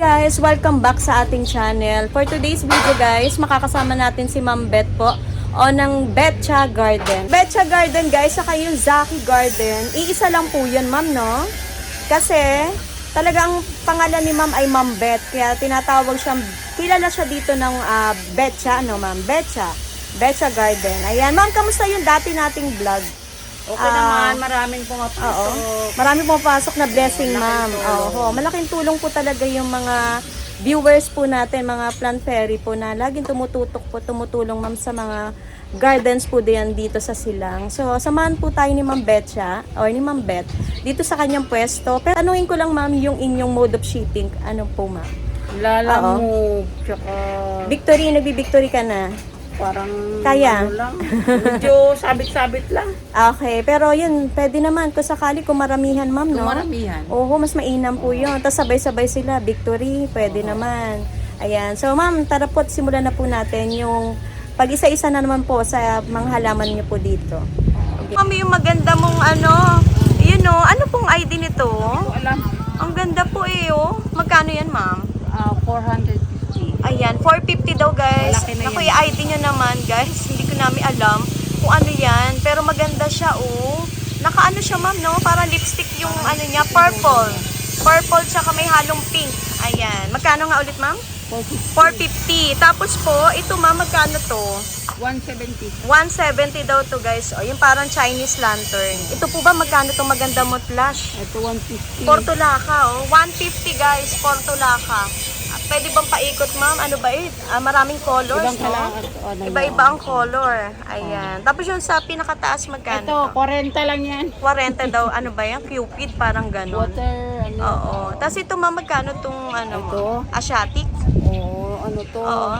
Guys, welcome back sa ating channel. For today's video guys, makakasama natin si Ma'am Beth po o ng Betcha Garden. Betcha Garden guys, saka yung Zaki Garden, iisa lang po yun ma'am, no? Kasi talagang pangalan ni ma'am ay Ma'am Beth, kaya tinatawag siyang, kilala siya dito ng Betcha, ano ma'am? Betcha Garden. Ayan, ma'am, kamusta yung dati nating vlog? Okay naman, maraming pumapasok. Oo. Maraming pumapasok na blessing, ma'am. Oo, malaking tulong po talaga yung mga viewers po natin, mga plant fairy po na laging tumutulong ma'am sa mga gardens po diyan dito sa Silang. So, samahan po tayo ni Ma'am Betcha or ni Ma'am Beth dito sa kanyang pwesto. Pero tanungin ko lang ma'am yung inyong mode of shipping. Ano po ma'am? Lalamove, tsaka Victory, nagbi-victory ka na? parang Kaya? ano lang. Medyo sabit-sabit lang. Okay, pero yun, pwede naman kung sakali kung maramihan ma'am, no? Maramihan. Oo, mas mainam po yun. Tapos sabay-sabay sila, victory, pwede naman. Ayan, so ma'am, tara po at simulan na po natin yung pag-isa-isa na naman po sa mga halaman niyo po dito. Okay. Ma'am, yung maganda mong ano, yun o, ano pong ID nito? Alam, Ang ganda po eh, oh. Magkano yan ma'am? 450. Ayan, 450 daw guys. Malaki na Naku, yan. yung ID nyo naman guys. Hindi ko namin alam kung ano yan. Pero maganda siya oh. Naka-ano siya ma'am no? Parang lipstick yung ano niya, purple. Purple tsaka may halong pink. Ayan. Magkano nga ulit ma'am? 450. Tapos po, ito ma'am, magkano to? 170. 170 daw to guys. O, yung parang Chinese lantern. Ito po ba magkano tong maganda mo flash? Ito 150. Portulaca, oh. 150 guys, Portulaca. Pwede bang paikot, ma'am? Ano ba eh? Maraming colors, Ibang no? kalakas. Ano Iba-iba ang color. Ayan. Tapos yung sa pinakataas, magkano Ito, to? 40 lang yan. 40 daw. Ano ba yan? Cupid, parang ganon. Water, ano. Oo. Tapos ito, ma'am, magkano tong ano mo? Ito? Asiatic? Oo, ano to? Oo.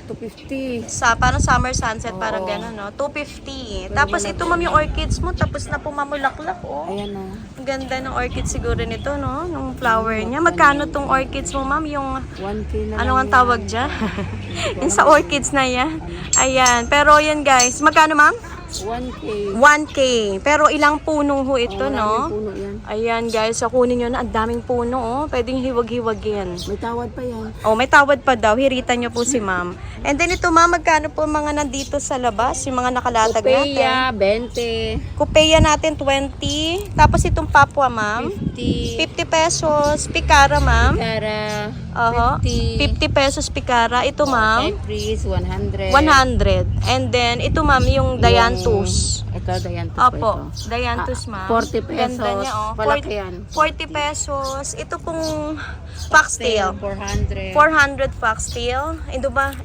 250. Parang summer sunset, Oo. parang ganon, no? 250. Tapos ito, ma'am, yung orchids mo, tapos na pumamulaklak, oh. Ayan na. Ang ganda ng orchid siguro nito, no? Nung flower niya. Magkano tong orchids mo, ma'am? Yung 1K na ano ang lang tawag yan. dyan? Yung sa orchids na yan. Ayan. Pero yan guys. Magkano ma'am? 1K. 1K. Pero ilang puno ho ito, Oo, no? maraming puno yan. Ayan guys. So kunin nyo na. Ang daming puno, oh. Pwedeng hiwag-hiwag yan. May tawad pa yan. Oh, may tawad pa daw. Hiritan nyo po si ma'am. And then ito ma'am, magkano po mga nandito sa labas? Yung mga nakalatag Kupeya, natin. 20. Kupeya natin, 20. Tapos itong papua, ma'am. 50. 50 pesos. Pikara, ma'am. Cara, Oho. 50. 50 pesos pikara. Ito, ma'am. Cypress, 100. 100. And then, ito ma'am, yung Dianthus. Ito, Dianthus Opo, Dianthus ma'am. 40 pesos. Ganda niya, oh. Malaki yan. 40 pesos. Ito pong foxtail. 400. 400 foxtail.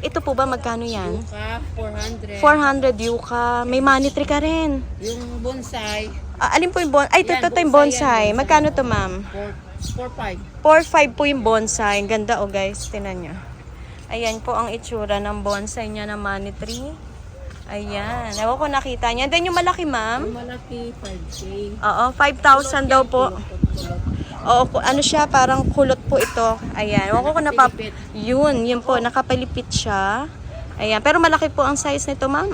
Ito po ba, magkano yan? Yuka, 400. 400 yuka. May money tree ka rin. Yung bonsai, Alin po yung bonsai? Ay, ito Yan, yung bonsai bonsai. yan, Magkano to ma'am? 4.5. 4.5 po yung bonsai. Ang ganda oh guys, tinan nyo. Ayan po ang itsura ng bonsai niya na money tree. Ayan. Ewan ko nakita niya. Then yung malaki ma'am. Yung malaki, 5K. Oo, 5,000 daw po. Oo, ano siya, parang kulot po ito. Ayan. Ewan ko kung Nakapilipit. yun po, nakapalipit siya. Ayan. Pero malaki po ang size nito ma'am.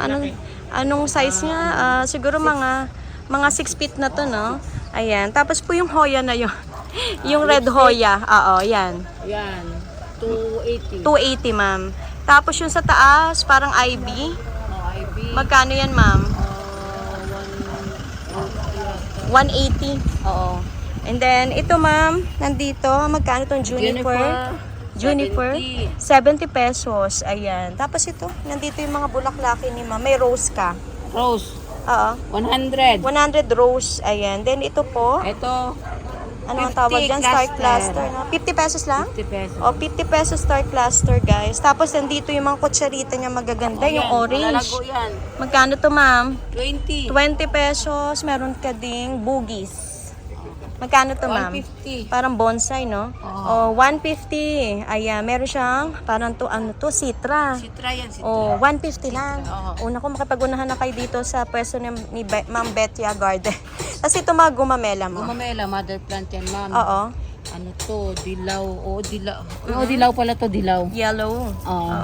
Anong size niya? Siguro mga 6 feet na to, no? Ayan. Tapos po yung Hoya na yun. Yung red Hoya. Oo, yan. Yan, 280. 280 ma'am. Tapos yung sa taas, parang IB. IB. Magkano yan ma'am? 180. Oo. And then, ito ma'am, nandito, magkano tong Juniper? Juniper, 70 pesos. Ayan. Tapos ito, nandito yung mga bulaklaki ni ma'am. May rose ka. Rose, Oo. 100. 100 rose. Ayan. Then ito po, Ito, ano ang 50 tawag dyan? Star cluster. cluster. No? 50 pesos lang? 50 pesos. O, 50 pesos star cluster, guys. Tapos, nandito yung mga kutsarita niya magaganda. Yung Yan, orange. malalago yan. Magkano to, ma'am? 20. 20 pesos. Meron ka ding boogies. Magkano to, ma'am? 150. Parang bonsai, no? Oo. Oh, 150. Ayan, meron siyang parang citra. Citra yan, citra. Oh, 150 lang. Oo. Una ko makipag-unahan na kayo dito sa pwesto ni Ma'am Betcha Garden. Tapos ito mga gumamela mo. Gumamela, mother plant yan, ma'am. Oo. Ano to, dilaw. Oo, dilaw. Oo, dilaw pala to, dilaw. Yellow.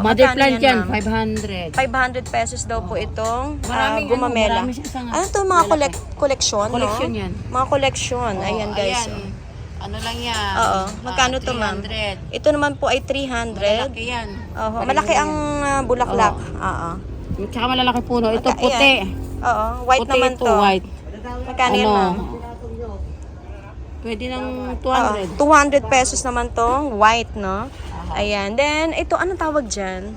Mother magkano plant yan, ma'am? 500. 500 pesos daw po itong Maraming gumamela. marami siya sa Ano to mga koleksyon, no? Collection yan. Mga koleksyon. Ayan guys. Ayan. Ano lang yan? Oo. Magkano to, ma'am? 300. Ito naman po ay 300. Malaki yan. Oo. Malaki ang bulaklak. Oo. Tsaka malalaki puno. Ito puti. Oo. White Puti naman ito, to. white. Magkano yan, ma'am? Pwede ng Oo. 200. 200 pesos naman tong white, no? Ayan. Then, ito, anong tawag dyan?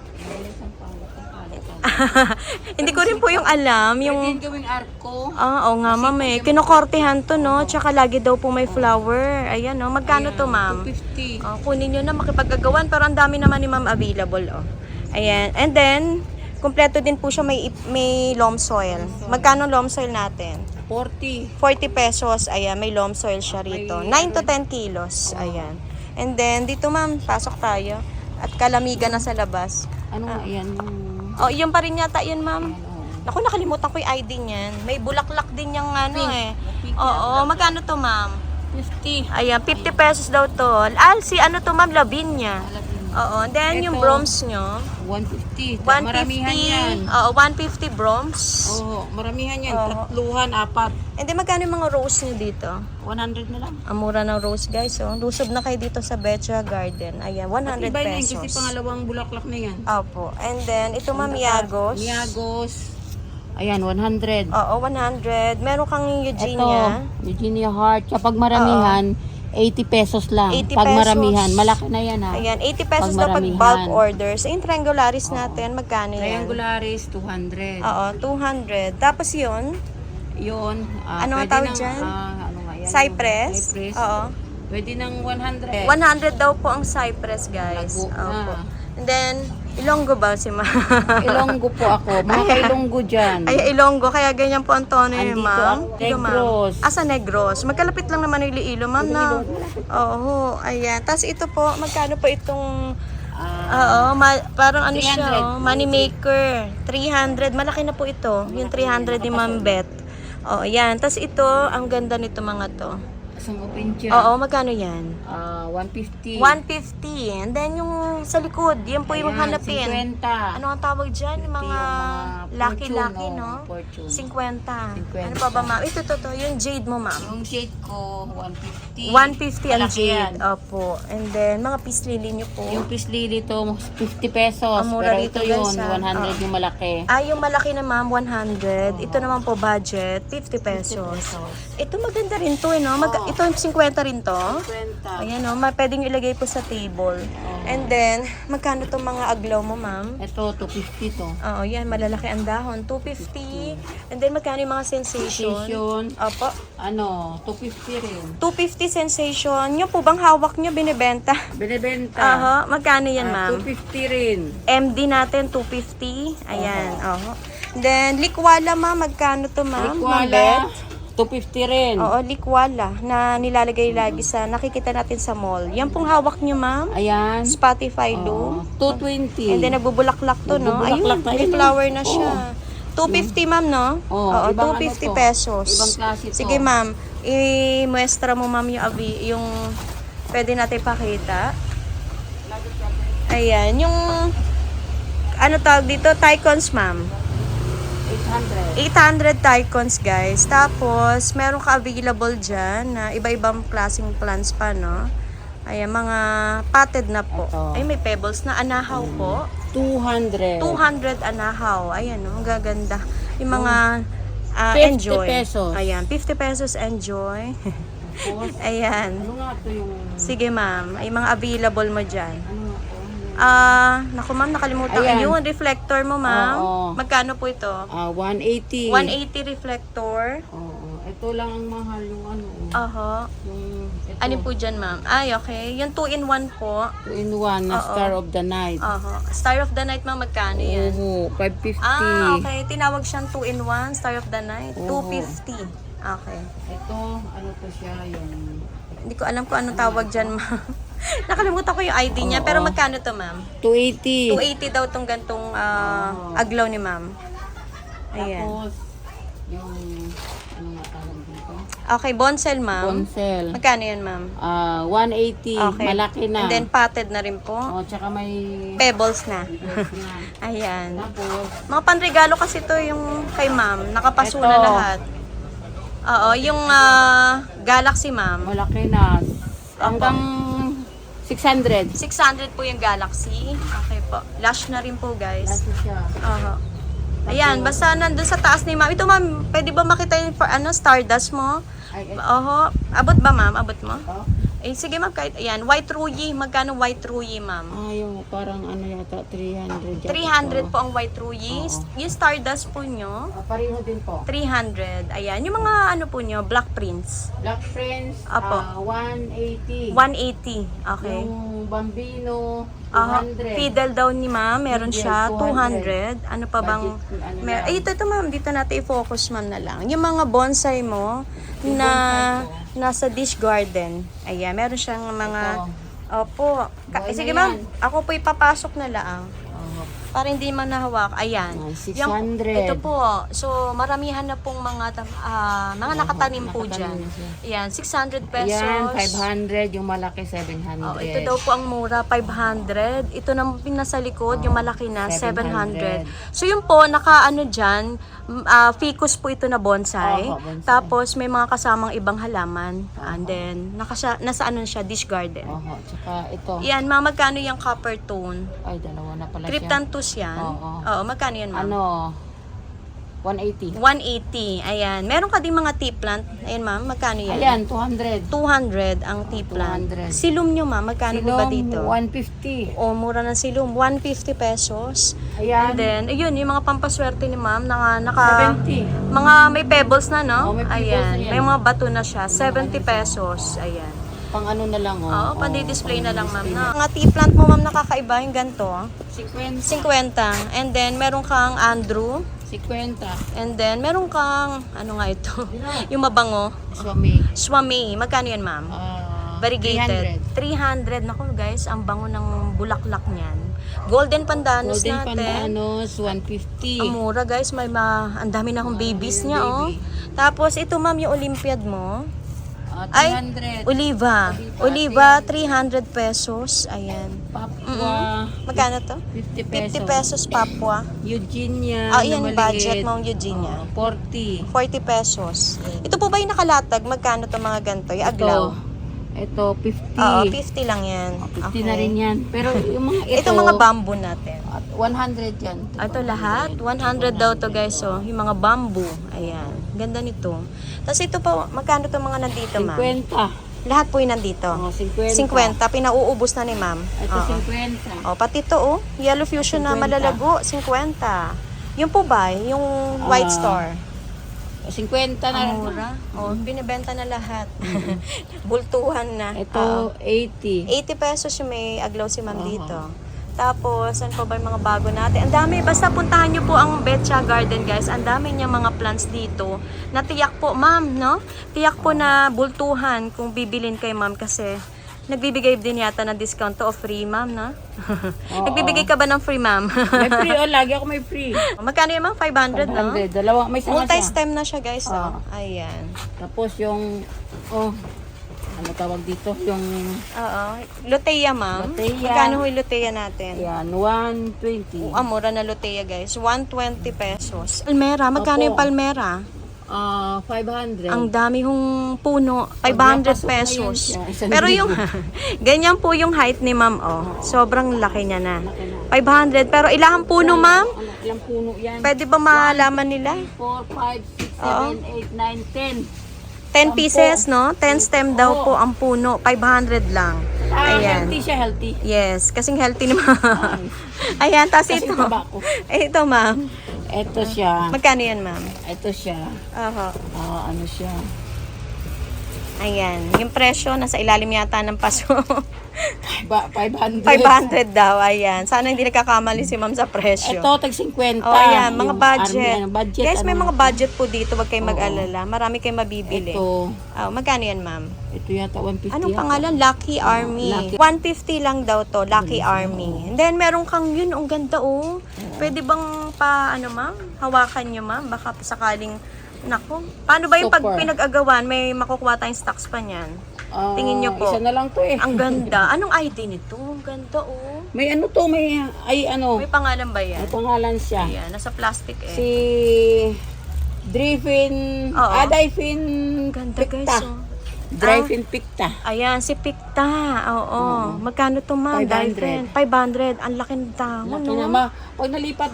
Hindi ko rin po yung alam. Yung... Pwede gawing arko. Oo nga, ma'am eh. Kinokortehan to, no? Tsaka lagi daw po may flower. Ayan, no? Magkano to, ma'am? 250. Kunin nyo na makipaggagawan. Pero ang dami naman ni ma'am available, oh. Ayan. And then, kumpleto din po siya may loam soil. Magkano loam soil natin? 40. 40 pesos. Ayan, may loam soil siya rito. 9 to 10 kilos. Ayan. And then, dito ma'am, pasok tayo. At kalamigan na sa labas. Ano nga yan? Oh, yung pa rin yata yun, ma'am. Naku, nakalimutan ko yung ID niyan. May bulaklak din yung ano eh. Oo, magkano to, ma'am? 50. Ayan, 50 pesos daw to. Si ano to, ma'am? Lavinia. Oo, then yung Ito, bronze nyo. 150. 150. Maramihan yan. Oo, 150 bronze. Oo, maramihan yan. Oo. Tatluhan, 4. And then magkano yung mga rose nyo dito? 100 na lang. Ang mura ng rose, guys. Oh. Lusob na kayo dito sa Betcha Garden. Ayan, 100 Iba na yun pesos. kasi pangalawang bulaklak na yan. Opo. And then, ito ma'am, Miagos. Miagos. Ayan, 100. Oo, 100. Meron kang Eugenia. Ito, Eugenia Heart. Kapag maramihan, 80 pesos lang. 80 Pag pesos. maramihan, malaki na yan ha. Ayan, 80 pesos Pag daw pag maramihan. bulk orders. Yung triangularis natin, magkano yan? Triangularis, 200. Oo, 200. Tapos yun, Yun. Ano nga pwede tawag ng, dyan? ano nga yan? Cypress. Cypress. Oo. Pwede ng 100. 100 daw po ang cypress, guys. Lago na. Opo. And then, Ilonggo ba si ma? Ilonggo po ako. Mga kailonggo dyan. Ay, Ilonggo. Kaya ganyan po ang tono yun, Andito ma'am. ang Dito, ma'am. Negros. Sa Negros. Magkalapit lang naman yung Iloilo, ma'am, na. Oo, ayan. Tapos ito po, magkano po itong... Oo, parang ano 300. siya, oh, money maker. 300. Malaki na po ito. Yung 300 ni Ma'am Beth. Oh, yan. Tapos ito, ang ganda nito mga to. Isang open siya. Oo, magkano yan? 150. 150. And then yung sa likod, yan po yung Ayan, hanapin. 50. Ano ang tawag dyan? Yung mga Yung mga lucky-lucky, fortune, no? fortune. 50. 50. Ano pa ba, ma'am? Ito, yung jade mo, ma'am. Yung shade ko, 150. 150 ang Malaki jade. yan. Opo. And then, mga peace lily nyo po. Yung peace lily to, 50 pesos. Ang mura Pero rito, ito yun, guys, 100 yung malaki. Yung malaki na ma'am, 100. Ito naman po budget, 50 pesos. Ito maganda rin to, no? Ito 50 rin to. 50. Ayan, no? Pwedeng ilagay po sa table. And then, magkano tong mga aglaw mo, ma'am? Ito, 250 to. Oo, yan. Malalaki ang dahon. 250. And then, magkano yung mga sensation? Sensation. Opo. Ano, 250 rin. 250 sensation. Yung po bang hawak nyo binibenta? Binibenta. Aha. Magkano yan, ma'am? 250 rin. MD natin, 250. Ayan. Oho. Then, likwala, ma'am. Magkano to, ma'am? Ma'am Likwala, Beth? 250 rin. Oo, likwala na nilalagay lagi sa nakikita natin sa mall. Yan pong hawak nyo, ma'am. Ayan. Spotify Oo, Loom. 220. And then nagbubulaklak to, no? Nagbubulaklak na Ayun, may yun, flower oh. na siya. 250, ma'am, no? Oo, Oo, ibang 250 ano to. pesos. Ibang klase to. Sige, ma'am. I-muestra mo, ma'am, yung pwede natin pakita. Ayan, yung ano tawag dito? Tycons, ma'am. 800. 800 Tycons, guys. Tapos, meron ka available dyan na iba-ibang klaseng plants pa, no? Ayan, mga potted na po. Ito. Ay, may pebbles na anahaw po. 200. 200 anahaw. Ayan, no? Ang gaganda. Yung mga 50 enjoy. pesos. Ayan, 50 pesos enjoy. Tapos, Ayan. ano nga to yung... Sige, ma'am. Ay, mga available mo dyan. Ano nga to? Naku, ma'am, nakalimutan. Ayan. Ayun, reflector mo, ma'am. Oo. Magkano po ito? 180. 180 reflector. Oo. Ito lang ang mahal yung ano. Aha. Yung ito. Ano po dyan, ma'am? Ay, okay. Yung 2-in-1 po. 2-in-1 na Oo. Star of the Night. Aha. Star of the Night, ma'am, magkano yan? Oo, 550. Okay. Tinawag siyang 2-in-1, Star of the Night. Oo. 250. Okay. Ito, ano to siya, yung... Hindi ko alam kung anong tawag dyan, ma'am. Nakalimutan ko yung ID niya. Oo. Pero magkano to, ma'am? 280. 280 daw tong gantong aglaw ni ma'am. Ayan. Tapos, yung... Ano nga tawag dito? Okay, bonsel, ma'am. Bonsel. Magkano yan, ma'am? 180. Okay. Malaki na. And then potted na rin po. Oh, tsaka may... Pebbles na. Pebbles na. Ayan. Tapos, Mga panregalo kasi to yung kay ma'am. Nakapaso na Ito. lahat. Oo, yung Galaxy, ma'am. malaki na. hanggang 600. 600 po yung Galaxy. Okay po. Lash na rin po, guys. Lasa siya. Aha. Ayan, basta nandun sa taas ni ma'am. Ito ma'am, pwede ba makita yung Stardust mo? Ay, Oho. Abot ba ma'am? Abot mo? ito. Eh, sige ma'am, kahit, ayan. White Ruyi. Magkano White Ruyi, ma'am? Yung parang ano yata, 300 yata. 300 po ang White Ruyi. Oo. Yung Stardust po nyo, Pareho din po. 300. Ayan. Yung mga ano po nyo, Black Prince. Black Friends, Apo. 180. 180. Okay. Yung Bambino, Aha. 200. Fiddle daw ni ma'am, meron Fiddle, siya 200. 200. Ano pa bang Budget, ano lang. ito ma'am, dito natin i-focus ma'am na lang. Yung mga bonsai mo Yung na bonsai nasa dish garden. Ayan, meron siyang mga Opo. Buhay Sige na ma'am, yan. ako po ipapasok na lang. Para hindi man nahawak. Ayan. 600. Ito po. So, maramihan na pong mga nakatanim po nakatanim dyan. na siya. Ayan, 600 pesos. Yan, 500. Yung malaki, 700. Oh, ito daw po ang mura, 500. Ito nang nasa likod, yung malaki na, 700. 700. So yun po, nakaano dyan, ficus po ito na bonsai. Opo, bonsai. Tapos may mga kasamang ibang halaman. And then, nasa ano siya, dish garden. Oho, tsaka ito. Yan, ma'am, magkano yung copper tone? Ay, dalawa na pala siya. Cryptanthus yan. Oo. Oo, magkano yan, ma'am? Ano? 180. 180. Ayan. Meron ka din mga tea plant. Ayan, ma'am. Magkano yan? Ayan, 200. 200 ang tea plant. 200. Silum nyo, ma'am. Magkano po ba dito? 150. O, mura ng silum. 150 pesos. Ayan. And then, ayun, yung mga pampaswerte ni ma'am, naka 70. mga may pebbles na, no? Oh, may pebbles Ayan. na yan. May mga bato na siya. 70 pesos. Ayan. Pang ano na lang, oh. Oo, pandi-display na lang, ma'am. Na. Mga tea plant mo, ma'am, nakakaiba yung ganito. 50. 50. And then, meron kang Andrew. 50. And then, meron kang, ano nga ito? Yung mabango. Swami. Swami. Magkano yan, ma'am? Variegated. 300. Naku, guys, ang bango ng bulaklak niyan. Golden pandanus Golden natin. Pandanos, 150. Ang mura, guys. Ang dami na akong babies yung niya, oh. baby. Tapos, ito, ma'am, yung Olympiad mo. Ay, Ay, 300. Oliva. Oliva, 300 pesos. Ayan. Papua, Magkano to? 50 pesos. 50 pesos, Papua. Eugenia, Ah, yan, na budget maliit. mong Eugenia. 40. 40 pesos. Ito po ba yung nakalatag? Magkano to mga ganito? Yung aglaw? Ito, 50. Oo, 50 lang yan. 50 na rin yan. Pero yung mga ito, Ito mga bamboo natin. 100 yan. Ito lahat, 100 daw to guys. So, yung mga bamboo. Ayan. Ganda nito. Tapos ito po, magkano to mga nandito, ma'am? 50. Lahat po yung nandito. 50. 50. Pinauubos na ni ma'am. Ito, Oo. 50. Oh, pati to, oh. Yellow fusion na 50. malalago, 50. Yung po ba, yung white star? 50 na Ang rin. mura. Oh, binibenta na lahat. Bultuhan na. Oo. Ito, 80. 80 pesos yung may aglaw si ma'am dito. Tapos, ano pa ba yung mga bago natin? Ang dami. Basta puntahan nyo po ang Betcha Garden, guys. Ang dami niya mga plants dito. Na tiyak po, ma'am, no? Tiyak po na bultuhan kung bibilin kay ma'am kasi nagbibigay din yata ng discount to o free, ma'am, na? Nagbibigay ka ba ng free, ma'am? May free, lagi ako may free. Magkano yun, ma'am? 500, no? 100. Dalawa, may isa na siya. Multi-stem na siya, guys, no? Ayan. Tapos yung, ano tawag dito? Yung, Oo. Luteia, ma'am. Luteia. Magkano yung luteia natin? yan, 120. Mura na luteia, guys. 120 pesos. Palmera. Magkano Opo. yung palmera? 500. Ang dami hong puno. 500 napasok na pesos. yun siya, isang Pero libo. yung, ganyan po yung height ni ma'am, oh. Sobrang laki niya na. 500. Pero ilahang puno, ma'am? Ano, ilang puno yan? Pwede ba malaman nila? 4, 5, 6, Oo. 7, 8, 9, 10. 10 pieces, no? 10 stem daw po ang puno. 500 lang. Ayan. Healthy siya, healthy. Yes, kasing healthy naman. Ayan, tapos Kasi ito. taba ko. Ito, ma'am. Ito siya. Magkano yan, ma'am? Ito siya. Oho. Ano siya? Ayan. Yung presyo, nasa ilalim yata ng paso. 500. 500 daw, ayan. Sana hindi nagkakamali si ma'am sa presyo. Ito, tag 50. Oh, ayan, mga Yung budget. army, budget. Guys, may ano? mga budget po dito. Huwag kayong Oo. mag-alala. Marami kayong mabibili. Ito. Magkano yan, ma'am? Ito yata 150. Anong yata. pangalan? Lucky Army. Lucky. 150 lang daw to, Lucky Army. And then, meron kang yun, ang ganda, oh. Pwede bang ma'am? Hawakan nyo, ma'am? Baka sakaling, nako. Paano ba yung pag Super. pinag-agawan, may makukuha tayong stocks pa niyan? Tingin nyo po. Isa na lang to eh. Ang ganda. Anong ID nito? Ang ganda, oh. May ano to, may, May pangalan ba yan? may pangalan siya. Ayan, nasa plastic eh. Si Driven, Oo. Difin Ganda, Picta. guys, oh. Dry fin picta. Ayan, si Picta. Oo. Magkano to, ma'am? 500. 500. Ang laki ng dahon, Laki no? na, pag nalipat,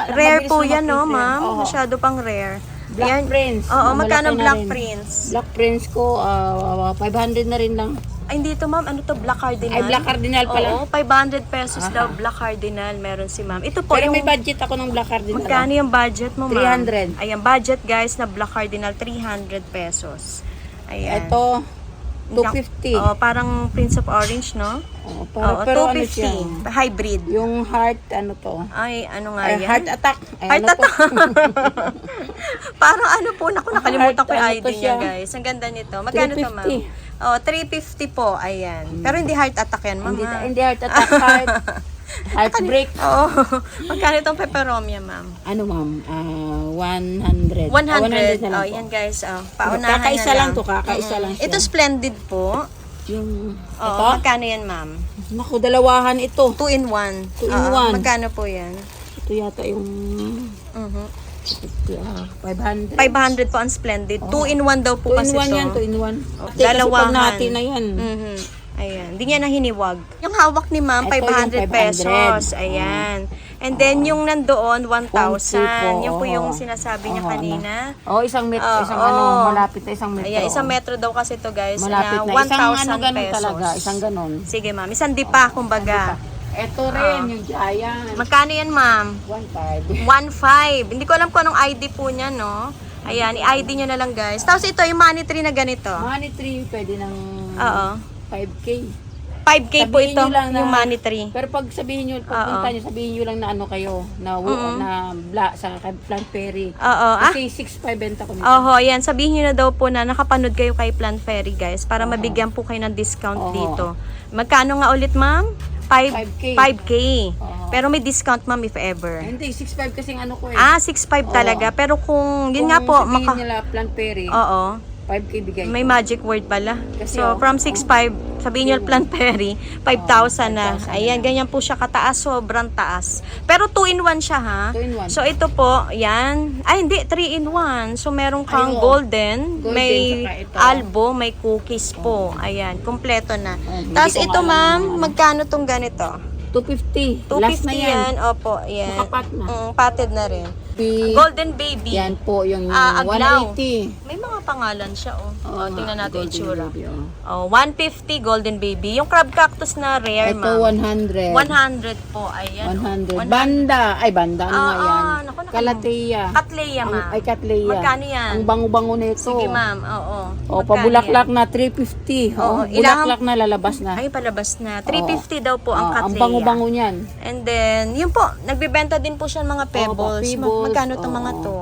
Rare mabilis po na yan, no, ma-filter. ma'am? Oo. Masyado pang rare. Black Ayan. Prince. Oo, Malaki magkano na Black rin. Prince? Black Prince ko, 500 na rin lang. Ay, hindi to, ma'am. Ano to? Black Cardinal? Ay, Black Cardinal pala. Oo, 500 pesos daw. Black Cardinal. Meron si ma'am. Ito po Pero yung... may budget ako ng Black Cardinal. Magkano yung budget mo, ma'am? 300. Ayan, budget guys na Black Cardinal, 300 pesos. Ayan. Ito, 250. Oh, parang Prince of Orange, no? Oo, Oo, pero ano 250. siya? Hybrid. Yung heart, ano to? Ay, ano nga Ay, yan? heart attack. Ay, Heart ano to? Parang ano po, naku, nakalimutan ko yung Heart, ano ID to niya, siya? guys. Ang ganda nito. Magkano to, ma'am? 350. Oh, 350 po. Ayan. Pero hindi heart attack yan, ma'am. Hindi, ha? hindi heart attack, heartbreak. Oo. Magkano itong peperomia, ma'am? Ano ma'am? 100. 100. 100 na lang Oh, po. yan guys. Oh, paunahan Kakaisa na lang to, kakaisa lang siya. Ito splendid po. Yung, Oh, ito? magkano yan, ma'am? Naku, dalawahan ito. 2 in 1. 2 in 1. Magkano po yan? Ito yata yung Mhm. 500. 500 po ang splendid. 2 in 1 daw po 2 in kasi 1 to. yan, 2 in 1. Dalawahan. Pag natin na yan. Mhm. Ayan. Hindi niya na hiniwag. Yung hawak ni ma'am, Ito yung 500 pesos. 500. Ayan. And then yung nandoon, 1,000. 1,200 po. Yung po yung sinasabi niya Oo, kanina. Oh, isang metro, Oo. isang ano, malapit na isang metro. Ayan, isang metro daw kasi to guys. Malapit na. 1,000 Isang ano ganun pesos. talaga, isang ganun. Sige ma'am, isang dipa kumbaga. Ito rin, yung giant. Magkano yan ma'am? 1.5. 1,500. Hindi ko alam kung anong ID po niya, no? Ayan, i-ID nyo na lang guys. Tapos ito, yung money tree na ganito. Money tree, pwede ng Oo. 5K. 5K po Sabihin ito, nyo lang na- yung money tree. Pero pag sabihin nyo, pagpunta nyo, sabihin nyo lang na ano kayo, na, sa Plant Perry. Oo. Kasi 6.5 benta ko nito. Oho, yan. Sabihin nyo na daw po na nakapanood kayo kay Plant Fairy, guys, para mabigyan po kayo ng discount Oo. dito. Magkano nga ulit, ma'am? 5K. 5K. Oo. Pero may discount, ma'am, if ever. Hindi, 6.5 kasi ano ko eh. 6.5 talaga. Pero kung, yun nga po, Kung sabihin nila Plant Perry, Oo. 5K bigay May ko. magic word pala. Kasi, So, from 6.5, sabihin nyo Plant Perry, 5,000 na. 5,000 Ayan, ganyan po siya kataas, sobrang taas. Pero 2 in 1 siya, ha? 2 in 1. So, ito po, yan. Ay, hindi, 3 in 1. So, meron kang Ayun. golden, Golden, may saka ito. albo, may cookies po. Ayan, kumpleto na. hindi Tapos ko ito, nga alam ma'am, yung ano. magkano tong ganito? 250. 250 Last na yan. Opo, yan. Nakapat na. Patted na rin. Golden baby. Yan po, yung Aglaw. 180. May mga pangalan siya, oh. Tingnan natin yung Golden itsura. baby, oh. Oh, 150 golden baby. Yung crab cactus na rare, Ito, ma'am. 100. 100 po, ayan. 100. Banda. Ay, banda. Ano nga yan? Naku, Kalateya. Katleya, ma'am. Ay, Katleya. Magkano yan? Ang bango-bango nito. Sige, ma'am. Oo. O, Magkano pabulaklak yan? na 350. Oo, Bulaklak na lalabas na. Ay, palabas na. 350 daw po ang Oo, katleya. ang bango-bango niyan. And then, yun po, nagbebenta din po siya ng mga pebbles. pebbles, Magkano to oo. mga to?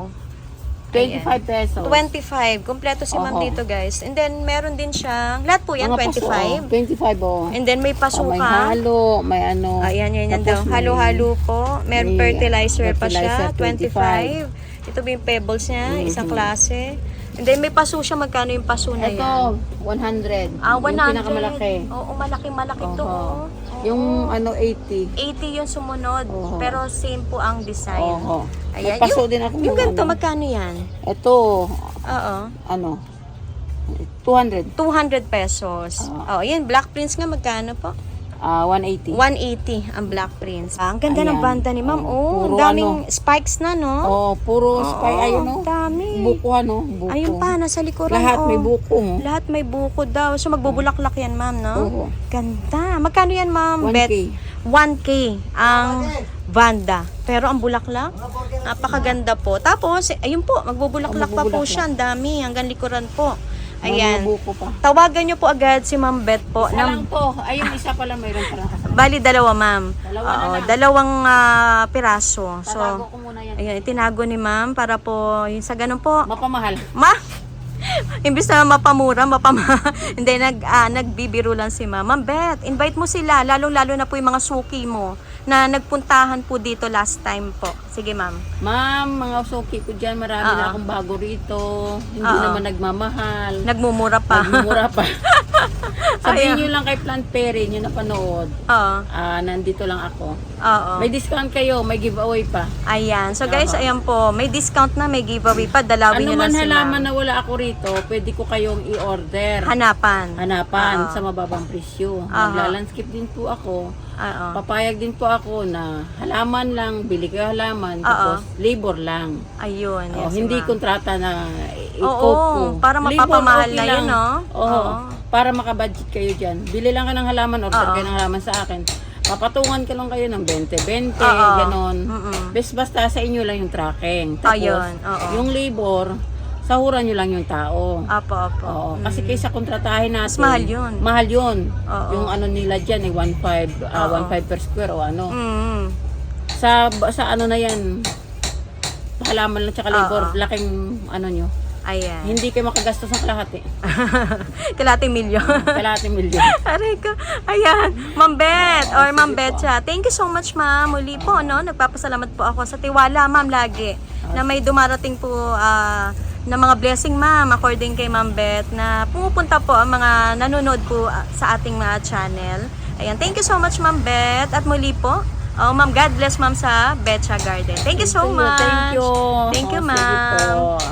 25 pesos. 25. Kompleto si ma'am Oo. dito, guys. And then, meron din siyang, lahat po yan, Mga paso, 25. 25, oh. And then, may Oh, pasuka. may halo, may ano. Ayan, yan daw. Tapos may- Halo-halo po. May may fertilizer pa siya. fertilizer, 25. Ito ba yung pebbles niya? Isang klase. And then may paso siya. Magkano yung paso na yan? Ito, 100. 100. Yung pinakamalaki. Oo, malaki-malaki to. Oho. oh. Yung ano, 80. 80 yung sumunod. Oo. Pero same po ang design. Oo. Ayan. May paso din ako. Yung ganito, ano. magkano yan? Ito, Oo. ano, 200. 200 pesos. Oh, yan. Black Prince nga, magkano po? 180. 180 ang Black Prince. ang ganda ng Ayan. banda ni ma'am. Oh, Puro daming spikes na, no? Oh, puro spy, ayun oh. Dami. Buko ano, buko. Ayun pa, nasa likuran. Lahat oh. may buko. Oh. Lahat may buko daw. So, magbubulaklak yan, ma'am, no? Oo. Ganda. Magkano yan, ma'am? 1K. 1K ang Vanda. Pero ang bulaklak, napakaganda po. Tapos, ayun po, magbubulaklak pa po Magbubulaklak. siya. Ang dami, hanggang likuran po. May Ayan. buko pa. Tawagan nyo po agad si Ma'am Beth po. Isa lang po. Ayun, isa pala mayroon pa lang kasama. Bali, dalawa, ma'am. Dalawa na Oo, lang. dalawang piraso. So, Tatago ko muna yan. ayan, itinago ni ma'am para po, yung sa ganun po, Mapamahal. imbis na mapamura, hindi, nagbibiro lang si ma'am. Ma'am Beth, invite mo sila, lalong-lalo na po yung mga suki mo na nagpuntahan po dito last time po. Sige, ma'am. Ma'am, mga suki ko dyan, marami na akong bago rito. Hindi Oo. naman nagmamahal. Nagmumura pa. Nagmumura pa. Sabihin Ayun. nyo lang kay Plant Perry, nyo napanood. Oo. Nandito lang ako. Oo. May discount kayo, may giveaway pa. Ayan. So guys, ayan po. May discount na, may giveaway pa. Dalawin Ano nyo lang man si halaman ma'am. na wala ako rito, pwede ko kayong i-order. Hanapan. Hanapan Oo. sa mababang presyo. Aha. Maglalandscape din po ako. Oo. Papayag din po ako na halaman lang, bili kayo halaman, tapos labor lang. Ayun. Yan si Hindi ma'am. kontrata na Oo, i-quote ko. para Labor, mapapamahal okay na lang. yun, no? Oo. Oo. Para makabudget kayo dyan. Bili lang ka ng halaman, order Oo. kayo ng halaman sa akin. Papatungan ka lang kayo ng 20-20, Oo. ganon. Mm-mm. Basta sa inyo lang yung tracking. Tapos, Ayun, oo. yung labor, sahuran nyo lang yung tao. Apo. Oo, kasi kaysa kontratahin natin. Mas mahal yun. Mahal yun. Oo. Yung ano nila dyan, 1.5 per square o ano. Mm. Sa ano na yan, halaman lang tsaka labor, Oo. laking ano nyo. Ayan. Hindi kayo makagastos ng kalahati. Kalating milyon. Kalahating milyon. Aray ko. Ayan. Ma'am Bet or Ma'am Betcha. Thank you so much, ma'am. Muli po, no? Nagpapasalamat po ako sa tiwala, ma'am, lagi. Na may dumarating po na mga blessing, ma'am, according kay Ma'am Bet, na pumupunta po ang mga nanonood po sa ating mga channel. Ayan. Thank you so much, Ma'am Bet. At muli po, ma'am, God bless, ma'am, sa Betcha Garden. Thank you so much. Thank you. Thank you, Sige ma'am. po.